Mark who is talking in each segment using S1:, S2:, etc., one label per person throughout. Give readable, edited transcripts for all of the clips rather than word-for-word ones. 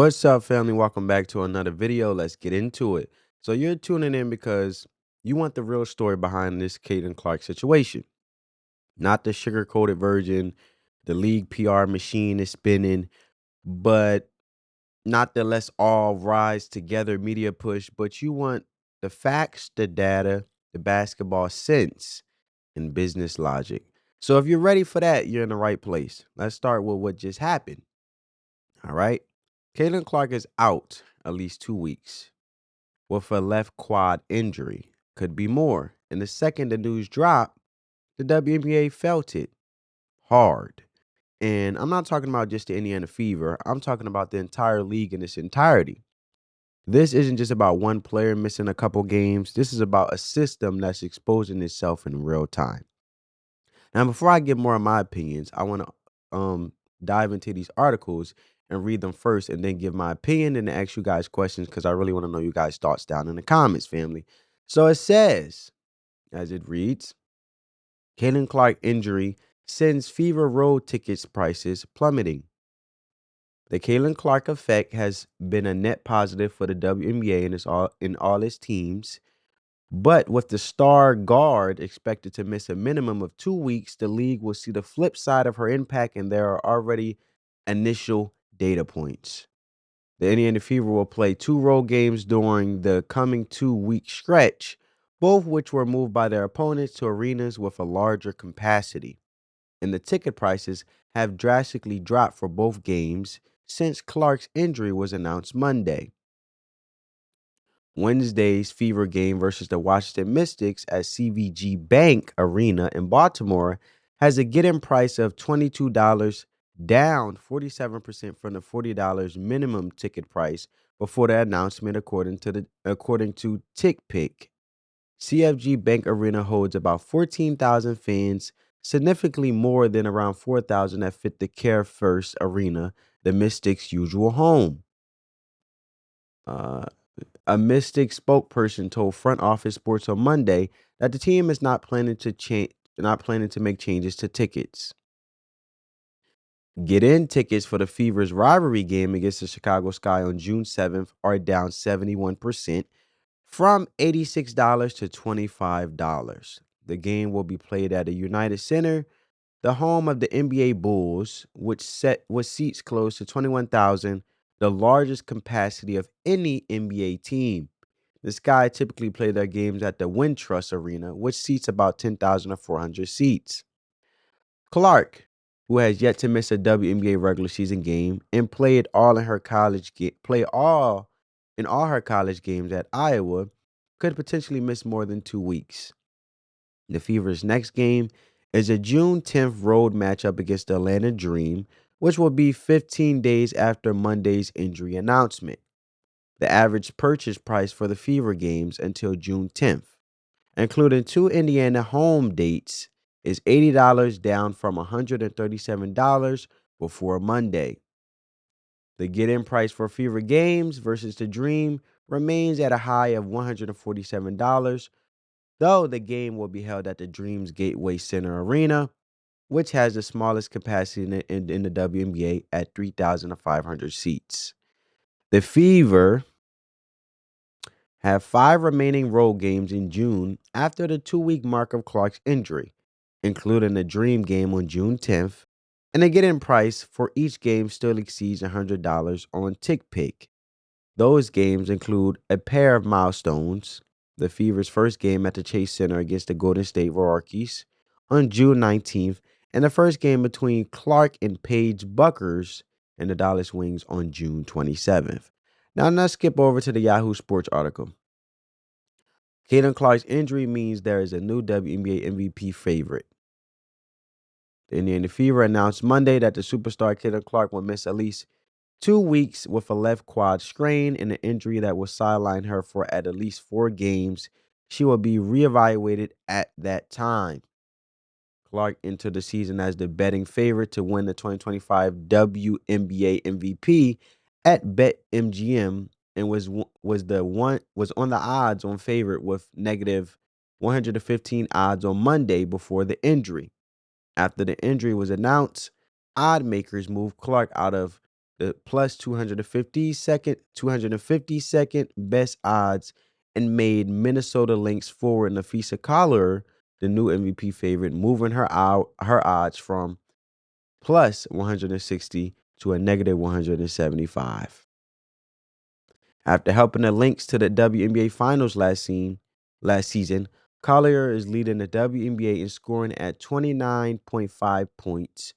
S1: What's up, family? Welcome back to another video. Let's get into it. So you're tuning in because you want the real story behind this Caitlin Clark situation, not the sugar-coated version. The league PR machine is spinning, but not the let's all rise together media push. But you want the facts, the data, the basketball sense, and business logic. So if you're ready for that, you're in the right place. Let's start with what just happened. All right. Caitlin Clark is out at least 2 weeks with a left quad injury. Could be more. And the second the news dropped, the WNBA felt it hard. And I'm not talking about just the Indiana Fever. I'm talking about the entire league in its entirety. This isn't just about one player missing a couple games. This is about a system that's exposing itself in real time. Now, before I give more of my opinions, I want to dive into these articles and read them first and then give my opinion and ask you guys questions because I really want to know you guys' thoughts down in the comments, family. So it says, as it reads, Caitlin Clark injury sends Fever Road tickets prices plummeting. The Caitlin Clark effect has been a net positive for the WNBA in all its teams. But with the star guard expected to miss a minimum of 2 weeks, the league will see the flip side of her impact, and there are already initial data points. The Indiana Fever will play 2 road games during the coming 2-week stretch, both which were moved by their opponents to arenas with a larger capacity. And the ticket prices have drastically dropped for both games since Clark's injury was announced Monday. Wednesday's Fever game versus the Washington Mystics at CVG Bank Arena in Baltimore has a get-in price of $22, down 47% from the $40 minimum ticket price before the announcement, according to TickPick. CFG Bank Arena holds about 14,000 fans, significantly more than around 4,000 that fit the Care First Arena, the Mystics' usual home. A Mystic spokesperson told Front Office Sports on Monday that the team is not planning to make changes to tickets. Get-in tickets for the Fever's rivalry game against the Chicago Sky on June 7th are down 71% from $86 to $25. The game will be played at the United Center, the home of the NBA Bulls, which seats close to 21,000, the largest capacity of any NBA team. The Sky typically play their games at the Wintrust Arena, which seats about 10,400 seats. Clark, who has yet to miss a WNBA regular season game and played all her college games at Iowa, could potentially miss more than 2 weeks. The Fever's next game is a June 10th road matchup against the Atlanta Dream, which will be 15 days after Monday's injury announcement. The average purchase price for the Fever games until June 10th, including 2 Indiana home dates, is $80, down from $137 before Monday. The get-in price for Fever games versus the Dream remains at a high of $147, though the game will be held at the Dream's Gateway Center Arena, which has the smallest capacity in the WNBA at 3,500 seats. The Fever have 5 remaining road games in June after the 2-week mark of Clark's injury, including the Dream game on June 10th, and the get-in price for each game still exceeds $100 on TickPick. Those games include a pair of milestones: the Fever's first game at the Chase Center against the Golden State Warriors on June 19th, and the first game between Clark and Paige Buckers and the Dallas Wings on June 27th. Now let's skip over to the Yahoo Sports article. Caitlin Clark's injury means there is a new WNBA MVP favorite. The Indiana Fever announced Monday that the superstar Caitlin Clark will miss at least 2 weeks with a left quad strain and an injury that will sideline her for at least 4 games. She will be reevaluated at that time. Clark entered the season as the betting favorite to win the 2025 WNBA MVP at BetMGM and was on the odds on favorite with negative 115 odds on Monday before the injury. After the injury was announced, odd makers moved Clark out of the plus 252nd best odds and made Minnesota Lynx forward Nafisa Collier the new MVP favorite, moving her odds from plus 160 to a negative 175. After helping the Lynx to the WNBA Finals last season, Collier is leading the WNBA in scoring at 29.5 points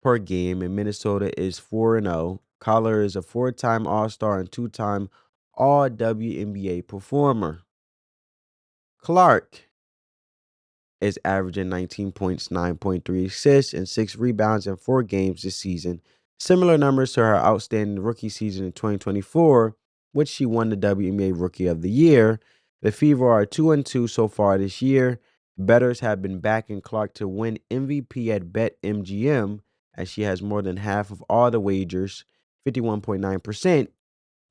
S1: per game, and Minnesota is 4-0. Collier is a four-time All-Star and two-time All-WNBA performer. Clark is averaging 19 points, 9.3 assists, and 6 rebounds in 4 games this season. Similar numbers to her outstanding rookie season in 2024, which she won the WNBA Rookie of the Year. The Fever are 2-2 so far this year. Bettors have been backing Clark to win MVP at BetMGM, as she has more than half of all the wagers, 51.9%,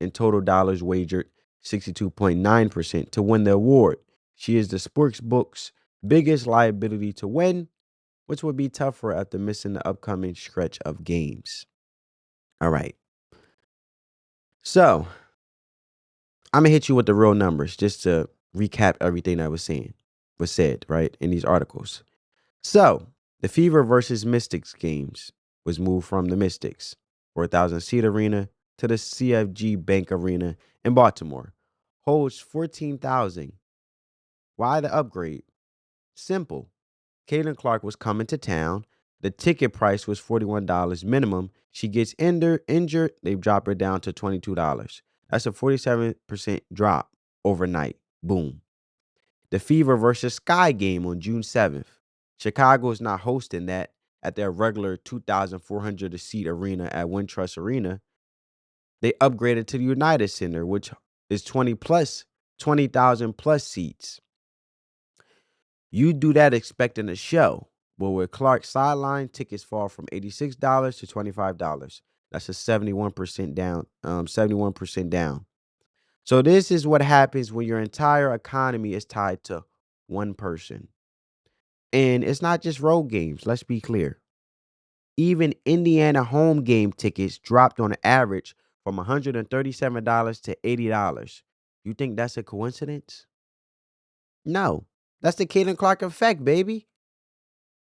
S1: in total dollars wagered, 62.9%, to win the award. She is the sportsbook's biggest liability to win, which would be tougher after missing the upcoming stretch of games. All right. So I'm gonna hit you with the real numbers just to recap everything that was said, right, in these articles. So the Fever versus Mystics games was moved from the Mystics 4,000-seat arena to the CFG Bank Arena in Baltimore. Holds 14,000. Why the upgrade? Simple. Caitlin Clark was coming to town. The ticket price was $41 minimum. She gets injured, they drop her down to $22. That's a 47% drop overnight. Boom. The Fever versus Sky game on June 7th. Chicago is not hosting that at their regular 2,400 seat arena at Wintrust Arena. They upgraded to the United Center, which is 20,000 plus seats. You do that expecting a show. But with Clark's sideline, tickets fall from $86 to $25. That's a 71% down. 71% down. So this is what happens when your entire economy is tied to one person. And it's not just road games. Let's be clear. Even Indiana home game tickets dropped on average from $137 to $80. You think that's a coincidence? No. That's the Caitlin Clark effect, baby.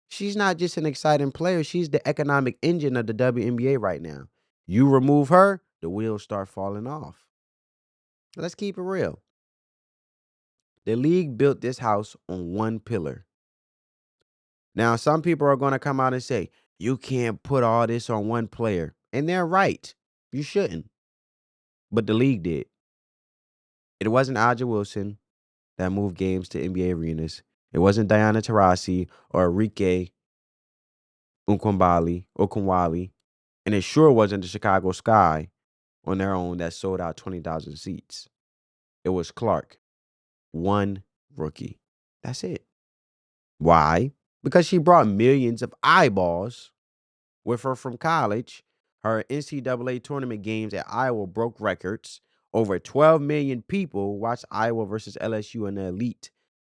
S1: She's not just an exciting player. She's the economic engine of the WNBA right now. You remove her, the wheels start falling off. Let's keep it real. The league built this house on one pillar. Now, some people are going to come out and say, you can't put all this on one player. And they're right. You shouldn't. But the league did. It wasn't Aja Wilson that moved games to NBA arenas. It wasn't Diana Taurasi or Enrique Okunwali. And it sure wasn't the Chicago Sky on their own that sold out 20,000 seats. It was Clark. One rookie. That's it. Why? Because she brought millions of eyeballs with her from college. Her NCAA tournament games at Iowa broke records. Over 12 million people watched Iowa versus LSU in the Elite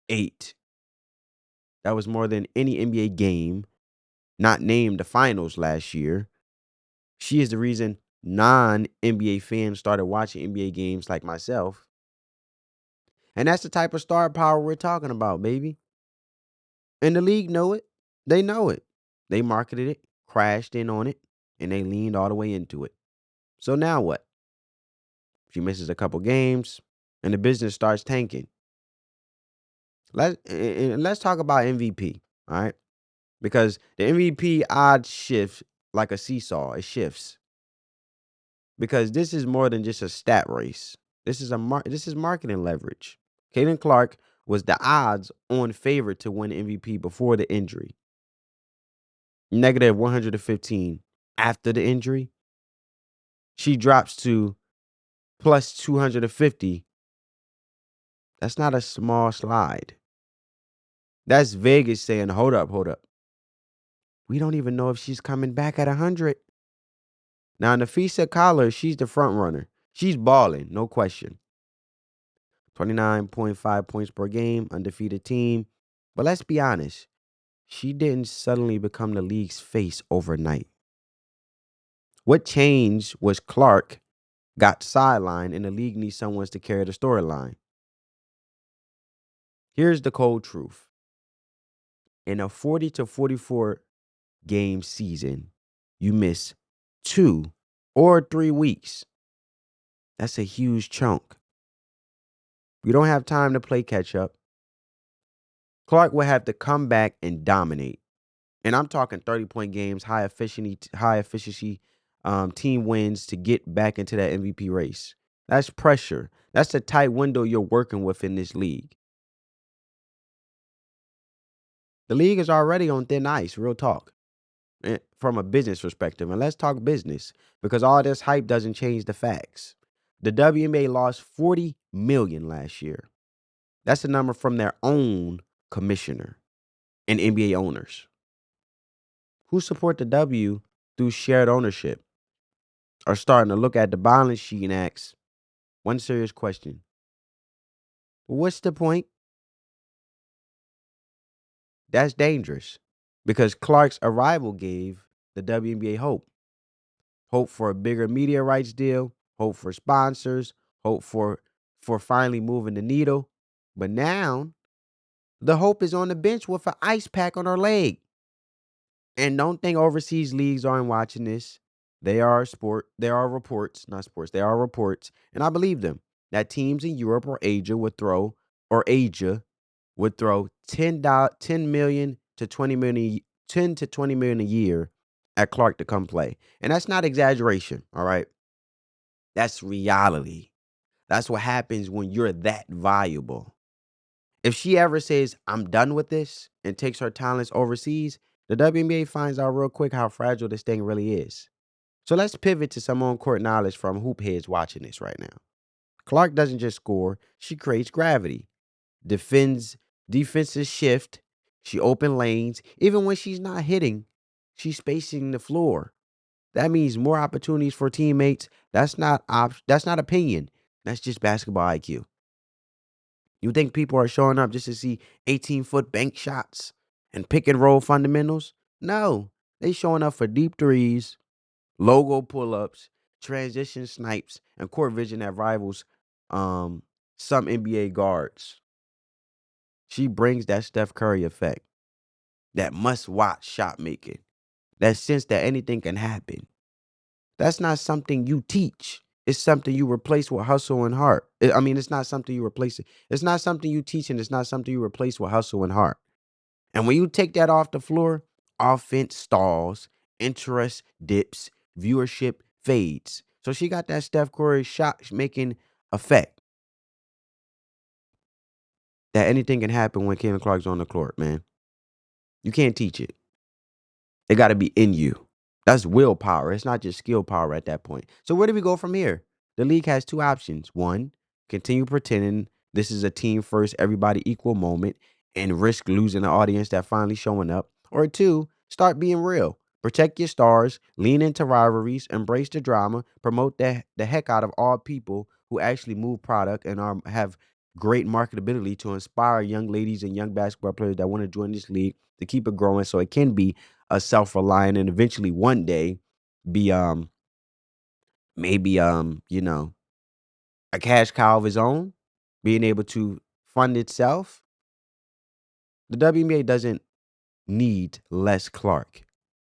S1: Eight. That was more than any NBA game not named the finals last year. She is the reason non-NBA fans started watching NBA games like myself. And that's the type of star power we're talking about, baby. And the league know it. They know it. They marketed it, crashed in on it, and they leaned all the way into it. So now what? She misses a couple games, and the business starts tanking. Let's talk about MVP, all right? Because the MVP odds shift like a seesaw. It shifts. Because this is more than just a stat race. This is marketing leverage. Caitlin Clark was the odds-on favorite to win MVP before the injury. Negative 115 after the injury. She drops to plus 250. That's not a small slide. That's Vegas saying, hold up. We don't even know if she's coming back at 100. Now, Nafisa Collier, she's the front runner. She's balling, no question. 29.5 points per game, undefeated team. But let's be honest, she didn't suddenly become the league's face overnight. What changed was Clark got sidelined and the league needs someone to carry the storyline. Here's the cold truth. In a 40 to 44 game season, you miss 2 or 3 weeks. That's a huge chunk. You don't have time to play catch up. Clark will have to come back and dominate. And I'm talking 30-point games, high efficiency team wins to get back into that MVP race. That's pressure. That's the tight window you're working with in this league. The league is already on thin ice, real talk, from a business perspective. And let's talk business because all this hype doesn't change the facts. The WNBA lost 40 million last year. That's the number from their own commissioner and NBA owners who support the W through shared ownership are starting to look at the balance sheet and ask one serious question. What's the point? That's dangerous because Clark's arrival gave the WNBA hope. Hope for a bigger media rights deal, hope for sponsors, hope for finally moving the needle. But now the hope is on the bench with an ice pack on her leg. And don't think overseas leagues aren't watching this. There are reports, not sports, there are reports, and I believe them, that teams in Europe or Asia would throw 10 million to 20 million, 10 to 20 million a year at Clark to come play. And that's not exaggeration, all right? That's reality. That's what happens when you're that valuable. If she ever says, I'm done with this and takes her talents overseas, the WNBA finds out real quick how fragile this thing really is. So let's pivot to some on court knowledge from hoop heads watching this right now. Clark doesn't just score, she creates gravity, defends, defenses shift, she open lanes. Even when she's not hitting, she's spacing the floor. That means more opportunities for teammates. That's not opinion. That's just basketball IQ. You think people are showing up just to see 18-foot bank shots and pick and roll fundamentals? No, they showing up for deep threes, logo pull-ups, transition snipes, and court vision that rivals um, some NBA guards. She brings that Steph Curry effect, that must-watch shot making, that sense that anything can happen. That's not something you teach. It's something you replace with hustle and heart. It's not something you replace it. It's not something you teach, and it's not something you replace with hustle and heart. And when you take that off the floor, offense stalls, interest dips, viewership fades. So she got that Steph Curry shot making effect that anything can happen when Caitlin Clark's on the court, man. You can't teach it. It got to be in you. That's willpower. It's not just skill power at that point. So where do we go from here? The league has two options. One, continue pretending this is a team first, everybody equal moment and risk losing the audience that finally showing up. Or two, start being real. Protect your stars, lean into rivalries, embrace the drama, promote the heck out of all people who actually move product and have great marketability to inspire young ladies and young basketball players that want to join this league to keep it growing so it can be a self-reliant and eventually one day be maybe a cash cow of his own, being able to fund itself. The WNBA doesn't need less Clark.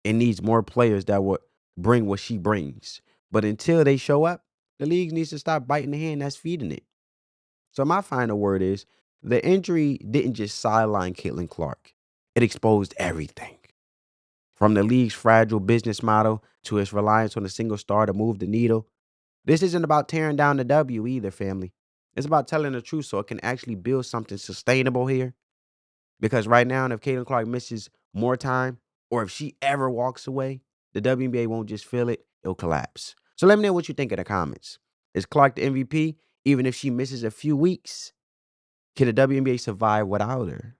S1: It needs more players that would bring what she brings. But until they show up, the league needs to stop biting the hand that's feeding it. So my final word is the injury didn't just sideline Caitlin Clark. It exposed everything. From the league's fragile business model to its reliance on a single star to move the needle. This isn't about tearing down the W either, family. It's about telling the truth so it can actually build something sustainable here. Because right now, if Caitlin Clark misses more time, or if she ever walks away, the WNBA won't just feel it, it'll collapse. So let me know what you think in the comments. Is Clark the MVP, even if she misses a few weeks? Can the WNBA survive without her?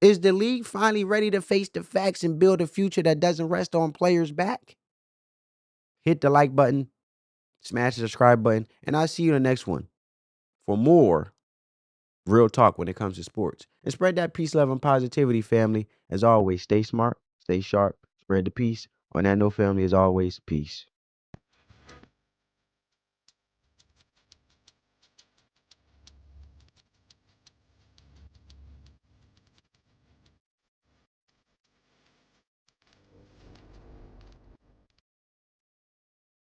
S1: Is the league finally ready to face the facts and build a future that doesn't rest on players' back? Hit the like button, smash the subscribe button, and I'll see you in the next one for more real talk when it comes to sports. And spread that peace, love, and positivity, family. As always, stay smart, stay sharp, spread the peace. On that note, family, as always, peace.